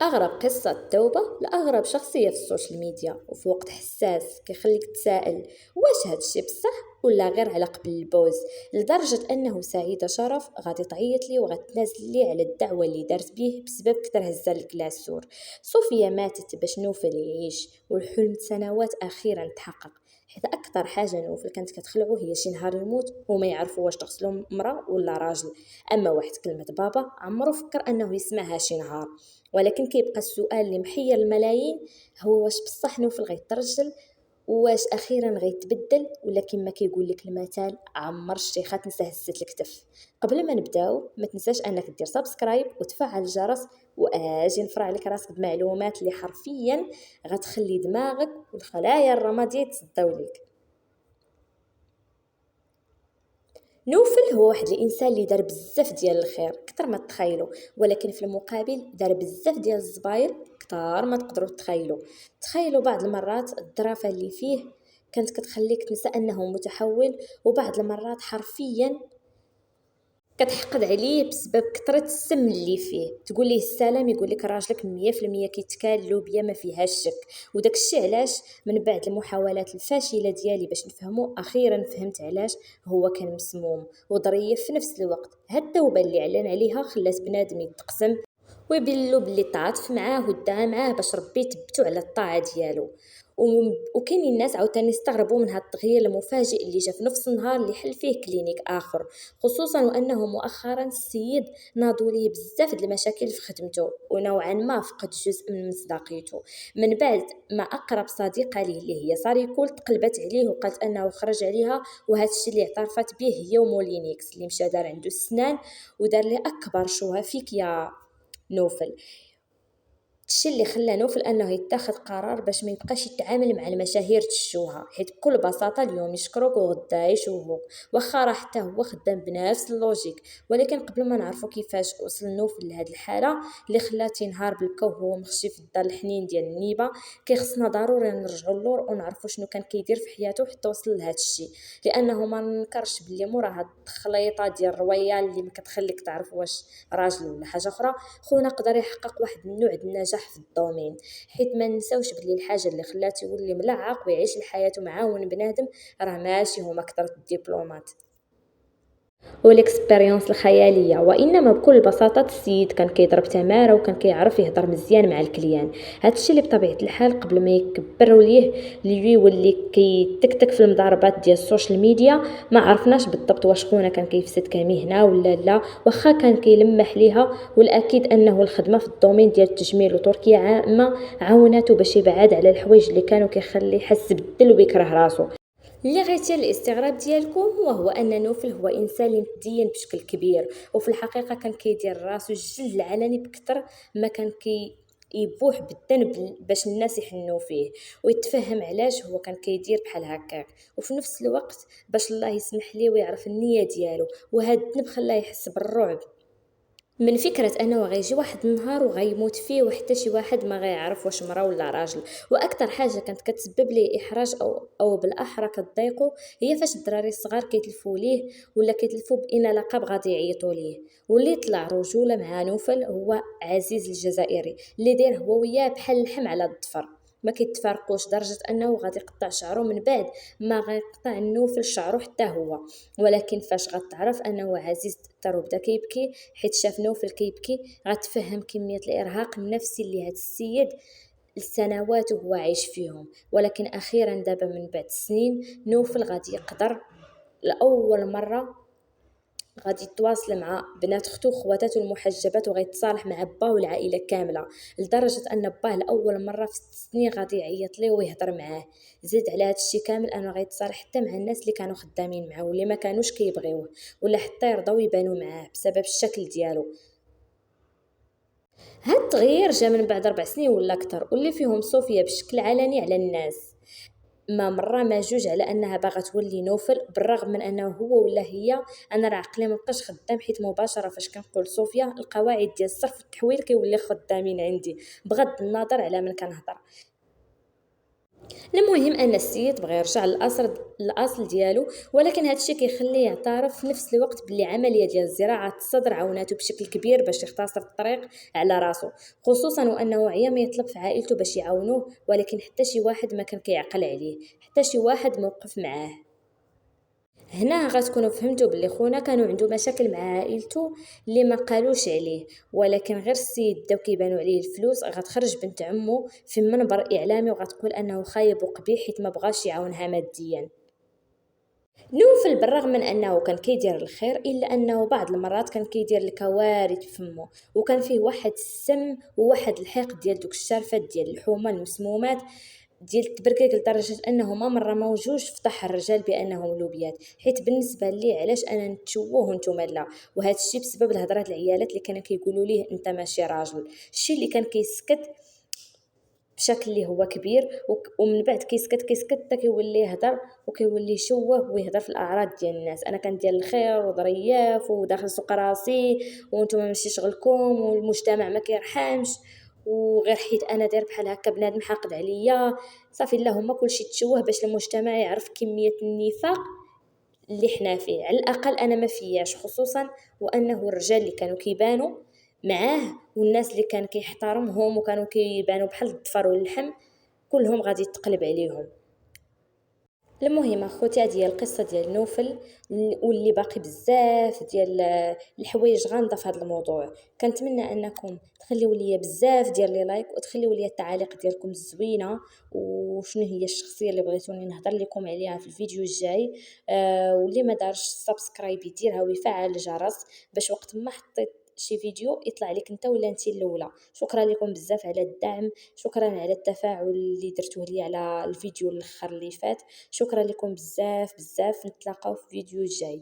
أغرب قصة توبة لأغرب شخصية في السوشيال ميديا وفي وقت حساس كيخليك تسائل واش هادشي بصح ولا غير على قبل البوز، لدرجة أنه سعيدة شرف غادي تعيط لي وغتنازل لي على الدعوة اللي دارت بيه بسبب كتر هزة الكلاسور. صوفيا ماتت باش نوفل يعيش والحلم سنوات أخيرا تحقق، حيت أكثر حاجة نوفل كانت كتخلعو هي شي نهار يموت وما يعرفوا واش تغسلو مرا ولا راجل. أما واحد كلمة بابا عمرو فكر أنه يسمعها شي نهار، ولكن كيبقى السؤال اللي محير الملايين، هو واش بصح نوفل غيترجل، واش اخيرا غيتبدل ولا كما كيقول لك المثال عمر الشيخه تنسى هزة الكتف. قبل ما نبداو ما تنساش انك دير سبسكرايب وتفعل الجرس، واجي نفرع لك راسك بمعلومات اللي حرفيا غتخلي دماغك والخلايا الرماديه تصداو ليك. نوفل هو واحد الانسان اللي دار بزاف ديال الخير كتر ما تخيلوا، ولكن في المقابل دار بزاف ديال الزباير كتار ما تقدروا تخيلوا. تخيلوا بعض المرات الظرافه اللي فيه كانت كتخليك تنسى انه متحول، وبعض المرات حرفيا كتحقد عليه بسبب كثرة السم اللي فيه. تقول ليه السلام يقول لك راجلك 100% كيتكال اللوبيا ما فيهاش شك. وداك الشيء علاش من بعد المحاولات الفاشله ديالي باش نفهمو اخيرا فهمت علاش هو كان مسموم وظريف في نفس الوقت. هاد التوبه اللي اعلن عليها خلات بنادم يتقسم ويبلو باللي تعاطف معاه ودعا معاه باش ربي يثبتو على الطاعه ديالو. وكاين الناس عاوتاني استغربوا من هذا التغيير المفاجئ اللي جا في نفس النهار اللي حل فيه كلينيك اخر، خصوصا وانه مؤخرا السيد ناضوا ليه بزاف د المشاكل في خدمته ونوعا ما فقد جزء من مصداقيته. من بعد ما اقرب صديقه ليه اللي هي ساريكول تقلبت عليه وقالت انه خرج عليها، وهذا الشيء اللي اعترفت به هي ومولينيكس اللي مشى دار عنده السنان ودار لي اكبر شوها فيك يا نوفل. الشي اللي خلى نوفل انه يتخذ قرار باش ما يبقاش يتعامل مع المشاهير تشوها، حيت بكل بساطه اليوم يشكروك وغدا يشوهوك، واخا راه حتى هو خدام بنفس اللوجيك. ولكن قبل ما نعرفوا كيفاش وصل نوفل لهاد الحاله اللي خلات ينهار بالكو وهو مخشي في الدار الحنين ديال النيبه، كيخصنا ضروري نرجعوا للور ونعرفوا شنو كان كيدير في حياته حتى وصل لهاد الشيء. لانه ما ننكرش بلي مورا هاد الخليطه ديال الرويال اللي ما كتخليك تعرف واش راجل ولا حاجه اخرى، خونا قدر يحقق واحد النوع د النجاح في الدومين. حيت ما نساوش بلي الحاجه اللي خلاته يولي ملعق ويعيش حياته معاون بنادم راه ماشي هما كثرة الدبلومات والاكسبيرينس الخياليه، وانما بكل بساطه السيد كان كيضرب تماره وكان كيعرف يهضر مزيان مع الكليان. هادشي اللي بطبيعه الحال قبل ما يكبروا ليه اللي يولي كيتكتك في المضاربات ديال السوشيال ميديا ما عرفناش بالضبط واش خونا كان كيفسد كمهنه ولا لا، واخا كان كيلمح ليها. والاكيد انه الخدمه في الدومين ديال التجميل وتركيا عامه عاونته باش يبعد على الحوايج اللي كانوا كيخليه يحس بالذل ويكره راسو. اللي غيتير الاستغراب ديالكم وهو ان نوفل هو انسان اللي متدين بشكل كبير، وفي الحقيقه كان كيدير راسو الجلد العلني بكثر ما كان يبوح بالذنب باش الناس يحنوا فيه، ويتفهم علاش هو كان كيدير بحال هكاك، وفي نفس الوقت باش الله يسمح ليه ويعرف النيه ديالو. وهذا الذنب خلاه يحس بالرعب من فكرة انه غيجي واحد النهار وغيموت فيه وحتى شي واحد ما غيعرف واش مرا ولا راجل. واكثر حاجه كانت كتسبب ليه احراج او بالاحرى كتضايقو هي فاش الدراري الصغار كيتلفوا ليه ولا كيتلفوا بان لقب غادي يعيطوا ليه. واللي طلع رجوله مع نوفل هو عزيز الجزائري اللي داير هو وياه بحال اللحم على الضفر، ما كيتفارقوش درجه انه غادي يقطع شعره من بعد ما غيقطع نوفل شعره حتى هو. ولكن فاش غتعرف انه عزيز تاثر بدا كيبكي حيت شاف نوفل كيبكي، غتفهم كميه الارهاق النفسي اللي هاد السيد السنوات وهو عايش فيهم. ولكن اخيرا دابا من بعد سنين نوفل غادي يقدر لاول مره غادي يتواصل مع بنات اختو وخواتاتو المحجبات وغيتصالح مع باه والعائله كامله، لدرجه ان باه لاول مره في 6 سنين غادي يعيط ليه ويهضر معاه. زيد على هذا الشيء كامل انه غيتصالح حتى مع الناس اللي كانوا خدامين معاه واللي ما كانوش كيبغيوه ولا حتى يرضاو يبانوا معاه بسبب الشكل ديالو. هاد التغيير جا من بعد 4 سنين ولا اكثر، واللي فيهم صوفيا بشكل علني على الناس ما مرة ما جوج على انها باغا تولي نوفل، بالرغم من انه هو ولا هي انا راه عقلي مابقاش خدام، حيت مباشره فاش كنقول صوفيا القواعد ديال الصرف والتحويل كيولي خدامين عندي بغض النظر على من كنهضر. المهم ان السيد بغى يرجع للاصل ديالو، ولكن هذا الشيء كيخليه يعترف في نفس الوقت باللي عمليه ديال زراعه الصدر عاوناتو بشكل كبير باش يختصر الطريق على راسو، خصوصا وانه عيا ما يطلب في عائلته باش يعاونوه، ولكن حتى شي واحد ما كان كيعقل عليه، حتى شي واحد موقف معاه. هنا غتكونوا فهمتوا باللي خونا كانوا عنده مشاكل مع عائلته اللي ما قالوش عليه، ولكن غير السيد داو كيبانوا عليه الفلوس غتخرج بنت عمه في منبر اعلامي وغتقول انه خايب وقبيح حيت ما بغاش يعاونها ماديا. نوفل بالرغم من انه كان كيدير الخير الا انه بعض المرات كان كيدير الكوارث بفمه، وكان فيه واحد السم وواحد الحقد ديال دوك الشرفات ديال الحومه المسمومات ديال التبركيك، لدرجه انه ما مره موجوش فضح الرجال بانهم لوبيات، حيت بالنسبه لي علاش انا نتشوه وانتم لا. وهذا الشيء بسبب الهضرات العيالات اللي كانوا كيقولوا ليه انت ماشي راجل، الشيء اللي كان كيسكت بشكل اللي هو كبير، ومن بعد كيسكت حتى كيولي يهضر وكيولي يشوه ويهضر في الاعراض ديال الناس، انا كندير الخير وظرياف وداخل سوق راسي وانتم ماشي شغلكم والمجتمع ما كيرحمش، وغير حيت انا داير بحال هكا بنادم حاقد عليا صافي اللهم كلشي تشوه باش المجتمع يعرف كميه النفاق اللي حنا فيه. على الاقل انا ما فياش، خصوصا وانه الرجال اللي كانوا كيبانوا معاه والناس اللي كان كيحترمهم وكانوا كيبانوا بحال الضفر واللحم كلهم غادي يتقلب عليهم. المهم اخوتي هذه هي القصه ديال نوفل، واللي باقي بزاف ديال الحوايج غامضه في هذا الموضوع. كنتمنى انكم تخليوا لي بزاف ديال لي لايك وتخليوا لي التعاليق ديالكم الزوينه، وشنو هي الشخصيه اللي بغيتوني نهضر لكم عليها في الفيديو الجاي. واللي ما دارش سبسكرايب يديرها ويفعل الجرس باش وقت ما حطيت شي فيديو يطلع لك انت ولا انت الاولى. شكرا لكم بزاف على الدعم، شكرا على التفاعل اللي درتوه لي على الفيديو الاخر اللي فات. شكرا لكم بزاف بزاف، نتلاقاو في فيديو جاي.